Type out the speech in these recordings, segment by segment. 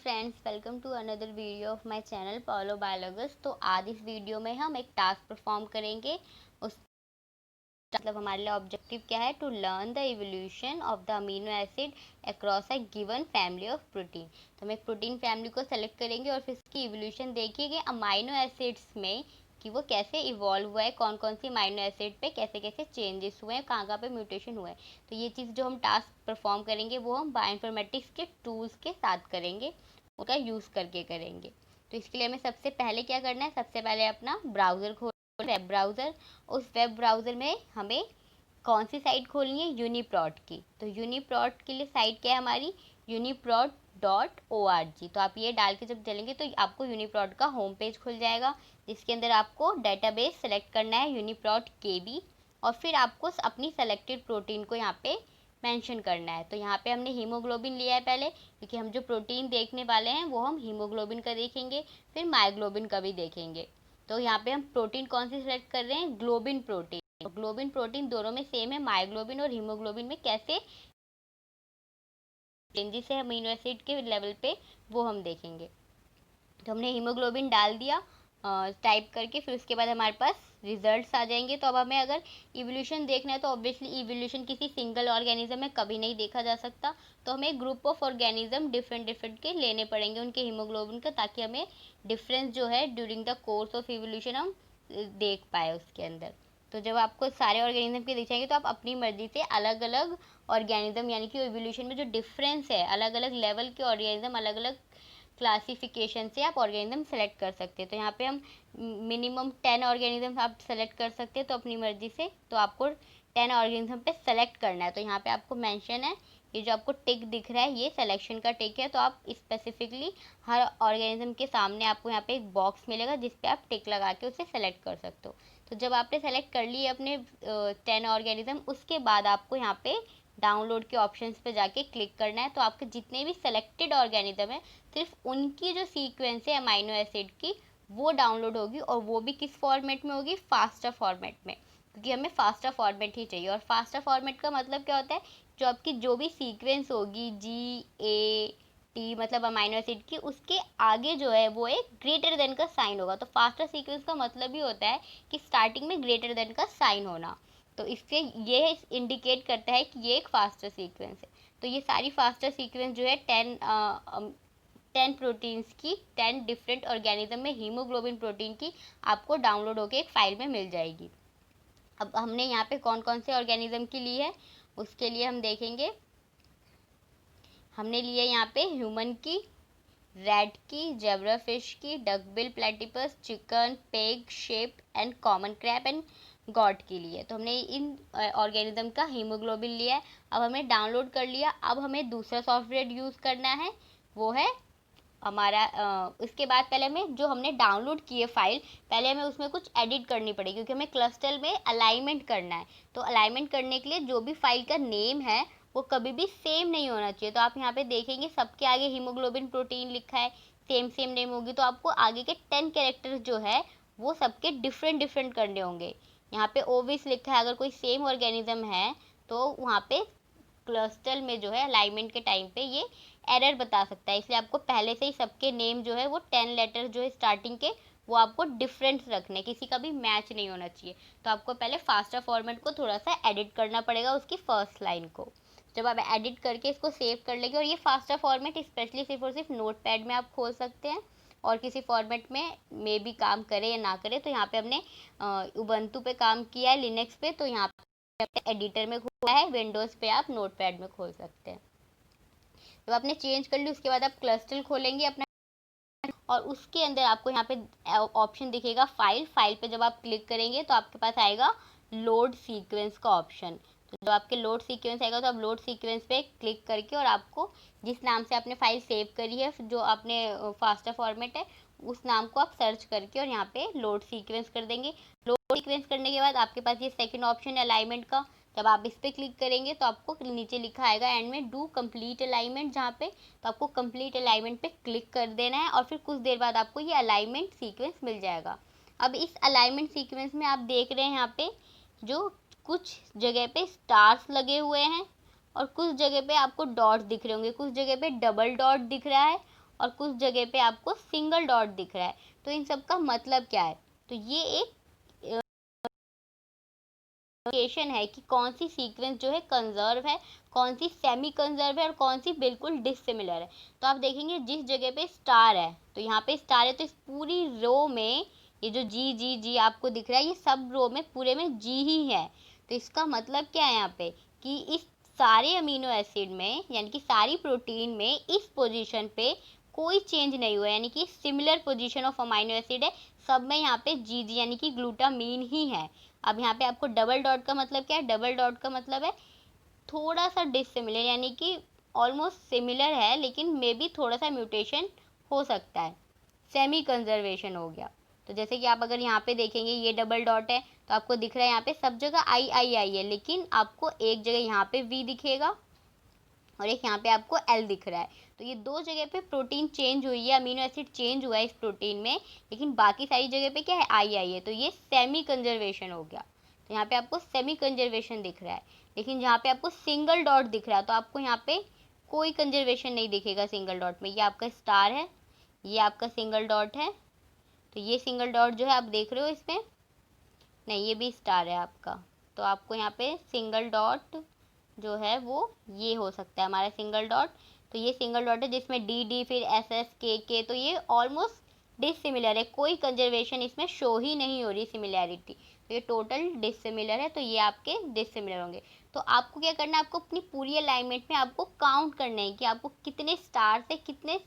Friends, welcome to another video of my channel पॉलो बायोलॉगस। तो आज इस वीडियो में हम एक टास्क परफॉर्म करेंगे। उस मतलब हमारे लिए ऑब्जेक्टिव क्या है? To learn the evolution of the amino acid across a given family of protein. तो हम एक प्रोटीन फैमिली को सेलेक्ट करेंगे और फिर इसकी इवोल्यूशन देखिए अमाइनो एसिड्स में कि वो कैसे इवॉल्व हुआ है, कौन कौन सी अमाइनो एसिड पे कैसे कैसे चेंजेस हुए हैं, कहाँ पे म्यूटेशन हुआ है। तो ये चीज़ जो हम टास्क परफॉर्म करेंगे वो हम बायोइन्फॉर्मेटिक्स के टूल्स के साथ करेंगे, उसका यूज़ करके करेंगे। तो इसके लिए हमें सबसे पहले क्या करना है? सबसे पहले अपना ब्राउज़र खोल, वेब ब्राउज़र। उस वेब ब्राउज़र में हमें कौन सी साइट खोलनी है? यूनिप्रॉट की। तो यूनिप्रॉट के लिए साइट क्या है हमारी? uniprot.org। तो आप ये डाल के जब चलेंगे तो आपको यूनिप्रॉट का होम पेज खुल जाएगा, जिसके अंदर आपको डेटाबेस सेलेक्ट करना है यूनिप्रॉट केबी, और फिर आपको अपनी सेलेक्टेड प्रोटीन को यहाँ पे मेंशन करना है। तो यहाँ पे हमने हीमोग्लोबिन लिया है पहले, क्योंकि हम जो प्रोटीन देखने वाले हैं वो हम हीमोग्लोबिन का देखेंगे, फिर मायोग्लोबिन का भी देखेंगे। तो यहाँ पे हम प्रोटीन कौन सी सेलेक्ट कर रहे हैं? Globin protein. तो ग्लोबिन प्रोटीन दोनों में सेम है, मायोग्लोबिन और हीमोग्लोबिन में कैसे चेंजेस है अमीनो एसिड के लेवल पे वो हम देखेंगे। तो हमने हीमोग्लोबिन डाल दिया टाइप करके, फिर उसके बाद हमारे पास रिजल्ट्स आ जाएंगे। तो अब हमें अगर इवोल्यूशन देखना है तो ऑब्वियसली इवोल्यूशन किसी सिंगल ऑर्गेनिज्म में कभी नहीं देखा जा सकता, तो हमें group of organism different different के लेने पड़ेंगे उनके हीमोग्लोबिन का, ताकि हमें डिफरेंस जो है during the course of evolution हम देख पाए उसके अंदर। तो जब आपको सारे ऑर्गेनिज्म के दिख जाएंगे तो आप अपनी मर्जी से अलग अलग ऑर्गेनिज्म यानी कि इवोल्यूशन में जो डिफरेंस है, अलग अलग लेवल के ऑर्गेनिज्म, अलग अलग क्लासिफिकेशन से आप ऑर्गेनिज्म सेलेक्ट कर सकते हैं। तो यहाँ पे हम मिनिमम 10 ऑर्गेनिज्म आप सेलेक्ट कर सकते हैं, तो अपनी मर्जी से। तो आपको 10 ऑर्गेनिज्म पे सेलेक्ट करना है। तो यहाँ पे आपको मेंशन है, ये जो आपको टिक दिख रहा है ये सिलेक्शन का टिक है। तो आप स्पेसिफिकली हर ऑर्गेनिज्म के सामने आपको यहाँ पे एक बॉक्स मिलेगा जिस पे आप टिक लगा के उसे सेलेक्ट कर सकते हो। तो जब आपने सेलेक्ट कर लिए अपने 10 ऑर्गेनिज्म, उसके बाद आपको यहाँ पे डाउनलोड के ऑप्शंस पे जाके क्लिक करना है। तो आपके जितने भी सेलेक्टेड ऑर्गेनिज्म है, सिर्फ उनकी जो सीक्वेंस है अमाइनो एसिड की वो डाउनलोड होगी, और वो भी किस फॉर्मेट में होगी? फास्टा फॉर्मेट में, क्योंकि हमें फास्टा फॉर्मेट ही चाहिए। और फास्टा फॉर्मेट का मतलब क्या होता है? जो आपकी जो भी सीक्वेंस होगी GAT मतलब अमाइनो एसिड की, उसके आगे जो है वो एक ग्रेटर देन का साइन होगा। तो फास्टा सीक्वेंस का मतलब ही होता है कि स्टार्टिंग में ग्रेटर देन का साइन होना। तो इससे ये इंडिकेट करता है कि ये एक फास्टर सीक्वेंस है। तो ये सारी फास्टर सीक्वेंस जो है 10 प्रोटीन्स की, 10 डिफरेंट ऑर्गेनिज्म में हीमोग्लोबिन प्रोटीन की आपको डाउनलोड होकर एक फाइल में मिल जाएगी। अब हमने यहाँ पे कौन कौन से ऑर्गेनिज्म की ली है उसके लिए हम देखेंगे। हमने लिए यहाँ पे ह्यूमन की, रैट की, जेब्रा फिश की, duckbill platypus, chicken, peg, shape and common crab and God के लिए। तो हमने इन ऑर्गेनिज्म का हीमोग्लोबिन लिया है। अब हमने डाउनलोड कर लिया। अब हमें दूसरा सॉफ्टवेयर यूज़ करना है, वो है हमारा इसके बाद पहले हमें जो हमने डाउनलोड किए फाइल, पहले हमें उसमें कुछ एडिट करनी पड़ेगी, क्योंकि हमें क्लस्टर में अलाइनमेंट करना है। तो अलाइनमेंट करने के लिए जो भी फाइल का नेम है वो कभी भी सेम नहीं होना चाहिए। तो आप यहाँ पे देखेंगे सबके आगे हीमोग्लोबिन प्रोटीन लिखा है, सेम सेम नेम होगी, तो आपको आगे के 10 कैरेक्टर्स जो है वो सबके डिफरेंट डिफरेंट करने होंगे। यहाँ पे ओविस लिखा है, अगर कोई सेम ऑर्गेनिज्म है तो वहाँ पे क्लस्टर में जो है अलाइनमेंट के टाइम पे ये एरर बता सकता है। इसलिए आपको पहले से ही सबके नेम जो है वो 10 लेटर जो है स्टार्टिंग के, वो आपको डिफरेंस रखने, किसी का भी मैच नहीं होना चाहिए। तो आपको पहले फास्टा फॉर्मेट को थोड़ा सा एडिट करना पड़ेगा उसकी फर्स्ट लाइन को। जब आप एडिट करके इसको सेव कर लेंगे, और ये फास्टा फॉर्मेट स्पेशली सिर्फ और सिर्फ नोट पैड में आप खोल सकते हैं, और किसी फॉर्मेट में भी काम करे या ना करे। तो यहाँ पे हमने उबंटू पे काम किया है, लिनक्स पे, तो यहाँ पे एडिटर में खोला है, विंडोज़ पे आप नोट पैड में खोल सकते हैं। जब आपने चेंज कर ली उसके बाद आप क्लस्टर खोलेंगे अपना, और उसके अंदर आपको यहाँ पे ऑप्शन दिखेगा फाइल। फाइल पे जब आप क्लिक करेंगे तो आपके पास आएगा लोड सीक्वेंस का ऑप्शन। तो जब आपके लोड सीक्वेंस आएगा तो आप लोड सीक्वेंस पे क्लिक करके, और आपको जिस नाम से आपने फाइल सेव करी है, जो आपने फास्टा फॉर्मेट है, उस नाम को आप सर्च करके और यहाँ पे लोड सीक्वेंस कर देंगे। लोड सीक्वेंस करने के बाद आपके पास ये सेकंड ऑप्शन है अलाइनमेंट का। जब आप इस पर क्लिक करेंगे तो आपको नीचे लिखा आएगा एंड में डू कंप्लीट अलाइनमेंट, जहाँ पे तो आपको कंप्लीट अलाइनमेंट पे क्लिक कर देना है, और फिर कुछ देर बाद आपको ये अलाइनमेंट सीक्वेंस मिल जाएगा। अब इस अलाइनमेंट सीक्वेंस में आप देख रहे हैं यहाँ पे जो कुछ जगह पे स्टार्स लगे हुए हैं, और कुछ जगह पे आपको डॉट्स दिख रहे होंगे, कुछ जगह पे डबल डॉट दिख रहा है, और कुछ जगह पे आपको सिंगल डॉट दिख रहा है। तो इन सब का मतलब क्या है? तो ये एक इंडिकेशन है कि कौन सी सीक्वेंस जो है कंजर्व है, कौन सी सेमी कंजर्व है और कौन सी बिल्कुल डिसिमिलर है। तो आप देखेंगे जिस जगह पे स्टार है, तो यहाँ पे स्टार है, तो इस पूरी रो में ये जो जी जी जी आपको दिख रहा है, ये सब रो में पूरे में जी ही है। तो इसका मतलब क्या है यहाँ पे कि इस सारे अमीनो एसिड में, यानी कि सारी प्रोटीन में इस पोजीशन पे कोई चेंज नहीं हुआ, यानी कि similar position of amino acid है, सब में यहाँ पे जी जी यानी कि ग्लूटामीन ही है। अब यहाँ पे आपको डबल डॉट का मतलब क्या है? डबल डॉट का मतलब है थोड़ा सा डिसिमिलर, यानी कि ऑलमोस्ट सिमिलर है लेकिन मे बी थोड़ा सा म्यूटेशन हो सकता है, सेमी कंजर्वेशन हो गया। तो जैसे कि आप अगर यहाँ पे देखेंगे ये डबल डॉट है, तो आपको दिख रहा है यहाँ पे सब जगह आई आई आई है, लेकिन आपको एक जगह यहाँ पे वी दिखेगा और एक यहाँ पे आपको एल दिख रहा है। तो ये दो जगह पे प्रोटीन चेंज हुई है, अमीनो एसिड चेंज हुआ है इस प्रोटीन में, लेकिन बाकी सारी जगह पे क्या है? आई आई है। तो ये सेमी कंजर्वेशन हो गया। तो यहाँ पे आपको सेमी कंजर्वेशन दिख रहा है, लेकिन जहाँ पे आपको सिंगल डॉट दिख रहा है, तो आपको यहाँ पे कोई कंजर्वेशन नहीं दिखेगा सिंगल डॉट में। ये आपका स्टार है, ये आपका सिंगल डॉट है, तो ये सिंगल डॉट जो है आप देख रहे हो इसमें, नहीं ये भी स्टार है आपका। तो आपको यहाँ पे सिंगल डॉट जो है वो ये हो सकता है हमारा सिंगल डॉट। तो ये सिंगल डॉट है जिसमें डी डी फिर एस एस के, तो ये ऑलमोस्ट डिसिमिलर है, कोई कंजर्वेशन इसमें शो ही नहीं हो रही सिमिलैरिटी। तो ये टोटल डिसिमिलर है, तो ये आपके डिसिमिलर होंगे। तो आपको क्या करना है? आपको अपनी पूरी अलाइनमेंट में आपको काउंट करना है कि आपको कितने स्टार से कितने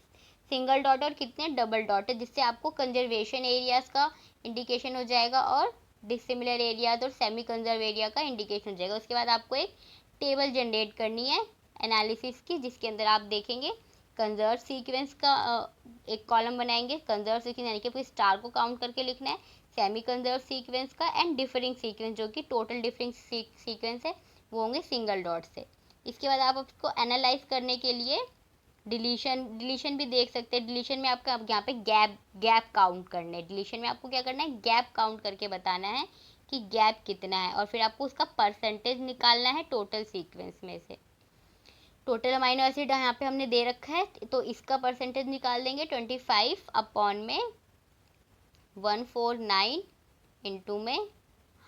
सिंगल डॉट और कितने डबल डॉट है, जिससे आपको कंजर्वेशन एरियाज का इंडिकेशन हो जाएगा और डिसिमिलर एरियाज और सेमी कंजर्व एरिया का इंडिकेशन हो जाएगा। उसके बाद आपको एक टेबल जनरेट करनी है एनालिसिस की, जिसके अंदर आप देखेंगे कंजर्व सीक्वेंस का एक कॉलम बनाएंगे, कंजर्व सीक्वेंस यानी कि आपको स्टार को काउंट करके लिखना है, सेमी कंजर्व सीक्वेंस का एंड डिफरिंग सीक्वेंस, जो कि टोटल डिफरिंग सीक्वेंस है वो होंगे सिंगल डॉट से। इसके बाद आप उसको एनालाइज करने के लिए डिलीशन भी देख सकते हैं। डिलीशन में आपका यहाँ पे गैप काउंट करना है। डिलीशन में आपको क्या करना है? गैप काउंट करके बताना है कि गैप कितना है, और फिर आपको उसका परसेंटेज निकालना है टोटल सीक्वेंस में से। टोटल अमाइनो एसिड यहाँ पे हमने दे रखा है, तो इसका परसेंटेज निकाल देंगे 25 अपॉन में 149 इंटू में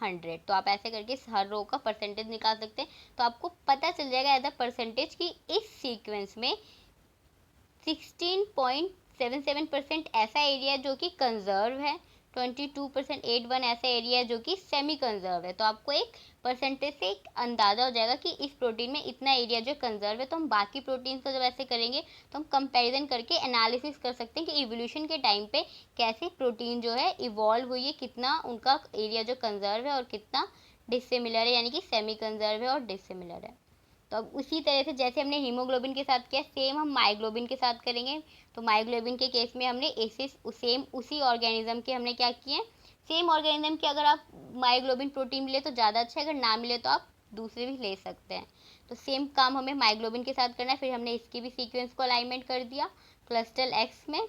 100। तो आप ऐसे करके हर रो का परसेंटेज निकाल सकते हैं। तो आपको पता चल जाएगा एज अ परसेंटेज कि इस सीक्वेंस में 16.77% ऐसा एरिया जो कि कंजर्व है, 22.81 ऐसा एरिया है जो कि सेमी कंजर्व है। तो आपको एक परसेंटेज से एक अंदाज़ा हो जाएगा कि इस प्रोटीन में इतना एरिया जो कंजर्व है। तो हम बाकी प्रोटीन को जब ऐसे करेंगे तो हम कंपैरिजन करके एनालिसिस कर सकते हैं कि इवोल्यूशन के टाइम पे कैसे प्रोटीन जो है इवॉल्व हुई है, कितना उनका एरिया जो कंजर्व है और कितना डिसिमिलर है, यानी कि सेमी कंजर्व है और डिसिमिलर है। तो अब उसी तरह से जैसे हमने हीमोग्लोबिन के साथ किया, सेम हम मायोग्लोबिन के साथ करेंगे। तो मायोग्लोबिन के केस में हमने ऐसे सेम उसी ऑर्गेनिज्म के हमने क्या किए, सेम ऑर्गेनिज्म के अगर आप मायोग्लोबिन प्रोटीन मिले तो ज़्यादा अच्छा है, अगर ना मिले तो आप दूसरे भी ले सकते हैं। तो सेम काम हमें मायोग्लोबिन के साथ करना है। फिर हमने इसकी भी सीक्वेंस को अलाइनमेंट कर दिया क्लस्टल एक्स में।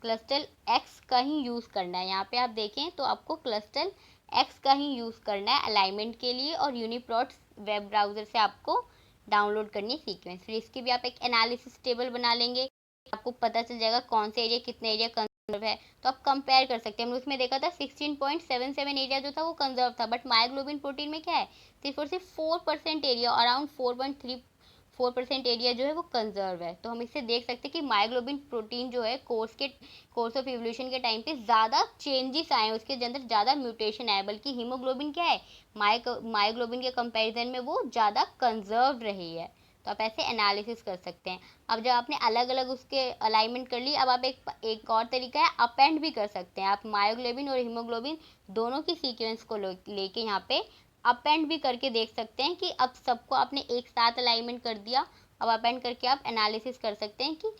क्लस्टल एक्स का ही यूज़ करना है, यहाँ पे आप देखें तो आपको क्लस्टल एक्स का ही यूज़ करना है अलाइनमेंट के लिए, और यूनिप्रोट वेब ब्राउज़र से आपको डाउनलोड करनी है सीक्वेंस। फिर इसकी भी आप एक एनालिसिस टेबल बना लेंगे, आपको पता चल जाएगा कौन से एरिया कितने एरिया कंजर्व है। तो आप कंपेयर कर सकते हैं। हमने उसमें देखा था 16.77 एरिया जो था वो कंजर्व था, बट मायोग्लोबिन प्रोटीन में क्या है, सिर्फ और सिर्फ 4% एरिया, अराउंड 4.34% एरिया जो है वो कंजर्व है। तो हम इससे देख सकते हैं कि मायोग्लोबिन प्रोटीन जो है कोर्स ऑफ इवोल्यूशन के टाइम पे ज़्यादा चेंजेस आए हैं, उसके अंदर ज़्यादा म्यूटेशन आया, बल्कि हीमोग्लोबिन क्या है, मायोग्लोबिन के कंपैरिजन में वो ज़्यादा कंजर्व रही है। तो आप ऐसे एनालिसिस कर सकते हैं। अब जब आपने अलग अलग उसके अलाइनमेंट कर ली, अब आप एक और तरीका है, अपेंड भी कर सकते हैं। आप मायोग्लोबिन और हीमोग्लोबिन दोनों की सीक्वेंस को लेके यहाँ पे अपेंड भी करके देख सकते हैं कि अब सबको आपने एक साथ अलाइनमेंट कर दिया। अब अपेंड करके आप एनालिसिस कर सकते हैं कि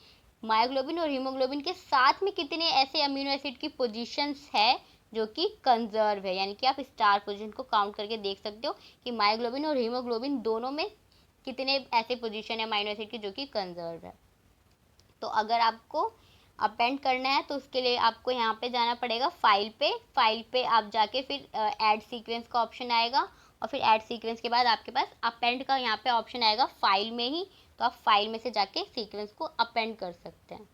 मायोग्लोबिन और हीमोग्लोबिन के साथ में कितने ऐसे अमीनो एसिड की पोजीशंस है जो कि कंजर्व है, यानी कि आप स्टार पोजीशन को काउंट करके देख सकते हो कि मायोग्लोबिन और हीमोग्लोबिन दोनों में कितने ऐसे पोजीशन है अमीनो एसिड की जो कि कंजर्व है। तो अगर आपको अपेंड करना है तो उसके लिए आपको यहाँ पे जाना पड़ेगा फाइल पे आप जाके फिर ऐड सीक्वेंस का ऑप्शन आएगा, और फिर ऐड सीक्वेंस के बाद आपके पास अपेंड का यहाँ पे ऑप्शन आएगा फाइल में ही। तो आप फाइल में से जाके सीक्वेंस को अपेंड कर सकते हैं।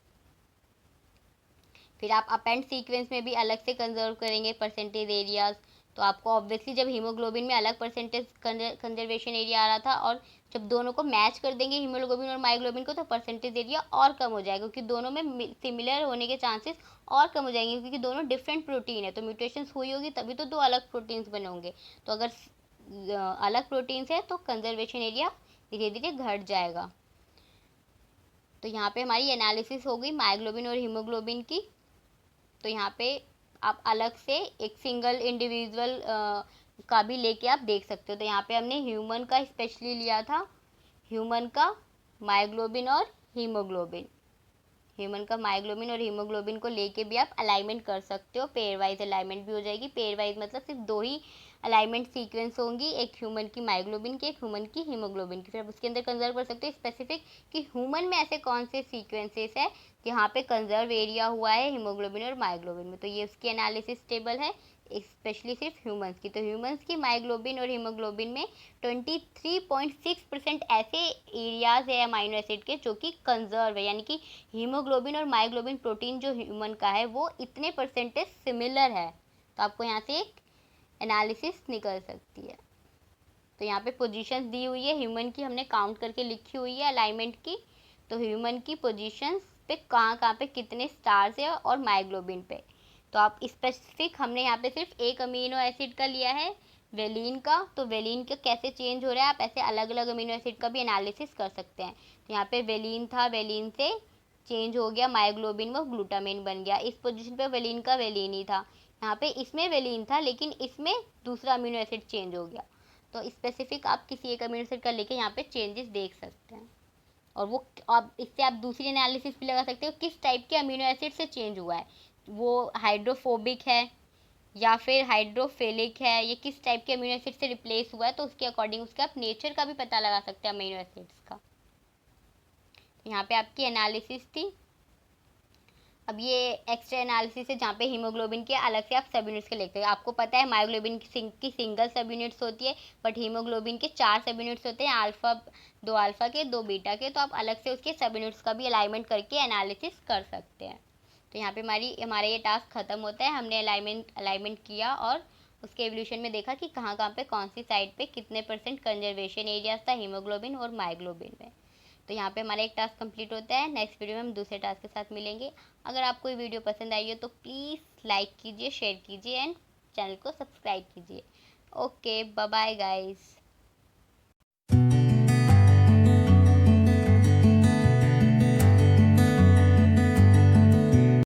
फिर आप अपेंड सीक्वेंस में भी अलग से कंजर्व करेंगे परसेंटेज एरियाज। तो आपको ऑब्वियसली जब हीमोग्लोबिन में अलग परसेंटेज कंजर्वेशन एरिया आ रहा था, और जब दोनों को मैच कर देंगे हीमोग्लोबिन और मायोग्लोबिन को, तो परसेंटेज एरिया और कम हो जाएगा, क्योंकि दोनों में सिमिलर होने के चांसेस और कम हो जाएंगे, क्योंकि दोनों डिफरेंट प्रोटीन है। तो म्यूटेशंस हुई होगी तभी तो दो अलग प्रोटीन्स बने होंगे। तो अगर अलग प्रोटीन्स है तो कंजर्वेशन एरिया धीरे धीरे घट जाएगा। तो यहाँ पे हमारी एनालिसिस हो गई मायोग्लोबिन और हीमोग्लोबिन की। तो यहाँ पे आप अलग से एक सिंगल इंडिविजुअल का भी लेके आप देख सकते हो। तो यहाँ पे हमने ह्यूमन का स्पेशली लिया था, ह्यूमन का मायोग्लोबिन और हीमोग्लोबिन। ह्यूमन का मायोग्लोबिन और हीमोग्लोबिन को लेके भी आप अलाइनमेंट कर सकते हो, पेयर वाइज अलाइनमेंट भी हो जाएगी। पेयर वाइज मतलब सिर्फ दो ही अलाइनमेंट सीक्वेंस होंगी, एक ह्यूमन की मायोग्लोबिन की, एक ह्यूमन की हीमोग्लोबिन की। फिर आप उसके अंदर कंजर्व कर सकते हो स्पेसिफिक कि ह्यूमन में ऐसे कौन से सीक्वेंसेस है जहाँ पे कंजर्व एरिया हुआ है हीमोग्लोबिन और मायोग्लोबिन में। तो ये उसकी एनालिसिस टेबल है, स्पेशली सिर्फ ह्यूमंस की। तो ह्यूमंस की मायोग्लोबिन और हीमोग्लोबिन में 23.6% ऐसे एरियाज है अमाइनो एसिड के जो कि कंजर्व है, यानी कि हीमोग्लोबिन और मायोग्लोबिन प्रोटीन जो ह्यूमन का है वो इतने परसेंटेज सिमिलर है। तो आपको यहाँ से एक एनालिसिस निकल सकती है। तो यहाँ पे पोजीशंस दी हुई है, ह्यूमन की हमने काउंट करके लिखी हुई है अलाइनमेंट की। तो ह्यूमन की पोजीशंस पे कहाँ पे कितने स्टार्स है, और मायोग्लोबिन पे। तो आप स्पेसिफिक हमने यहाँ पे सिर्फ एक अमीनो एसिड का लिया है, वेलिन का। तो वेलिन का कैसे चेंज हो रहा है, आप ऐसे अलग अलग अमीनो एसिड का भी एनालिसिस कर सकते हैं। तो यहाँ पे वेलिन था, वेलिन से चेंज हो गया मायोग्लोबिन, वो ग्लूटामिन बन गया। इस पोजीशन पे वेलिन का वेलिन ही था, यहाँ पे इसमें वेलिन था लेकिन इसमें दूसरा अमीनो एसिड चेंज हो गया। तो स्पेसिफिक आप किसी एक अमीनो एसिड का लेके यहाँ पे चेंजेस देख सकते हैं। और वो आप इससे आप दूसरी एनालिसिस भी लगा सकते हो किस टाइप के अमीनो एसिड से चेंज हुआ है, वो हाइड्रोफोबिक है या फिर हाइड्रोफिलिक है, ये किस टाइप के अमीनो एसिड से रिप्लेस हुआ है। तो उसके अकॉर्डिंग उसका आप नेचर का भी पता लगा सकते हैं अमीनो एसिड्स का। तो यहाँ पे आपकी एनालिसिस थी। अब ये एक्स्ट्रा एनालिसिस है जहाँ पे हीमोग्लोबिन के अलग से आप सब यूनिट्स के लिखते हैं। आपको पता है मायोग्लोबिन की सिंगल सब यूनिट्स होती है, बट हीमोग्लोबिन के 4 सब यूनिट्स होते हैं, दो अल्फा के 2 बीटा के। तो आप अलग से उसके सब यूनिट्स का भी अलाइनमेंट करके एनालिसिस कर सकते हैं। तो यहाँ पे हमारा ये टास्क खत्म होता है। हमने अलाइनमेंट किया और उसके एवोल्यूशन में देखा कि कहाँ पे कौन सी साइड पे कितने % कंजर्वेशन एरियाज था हीमोग्लोबिन और मायोग्लोबिन में। तो यहाँ पे हमारा एक टास्क कंप्लीट होता है। नेक्स्ट वीडियो में हम दूसरे टास्क के साथ मिलेंगे। अगर आपको ये वीडियो पसंद आई हो तो प्लीज़ लाइक कीजिए, शेयर कीजिए एंड चैनल को सब्सक्राइब कीजिए। Okay, bye bye guys.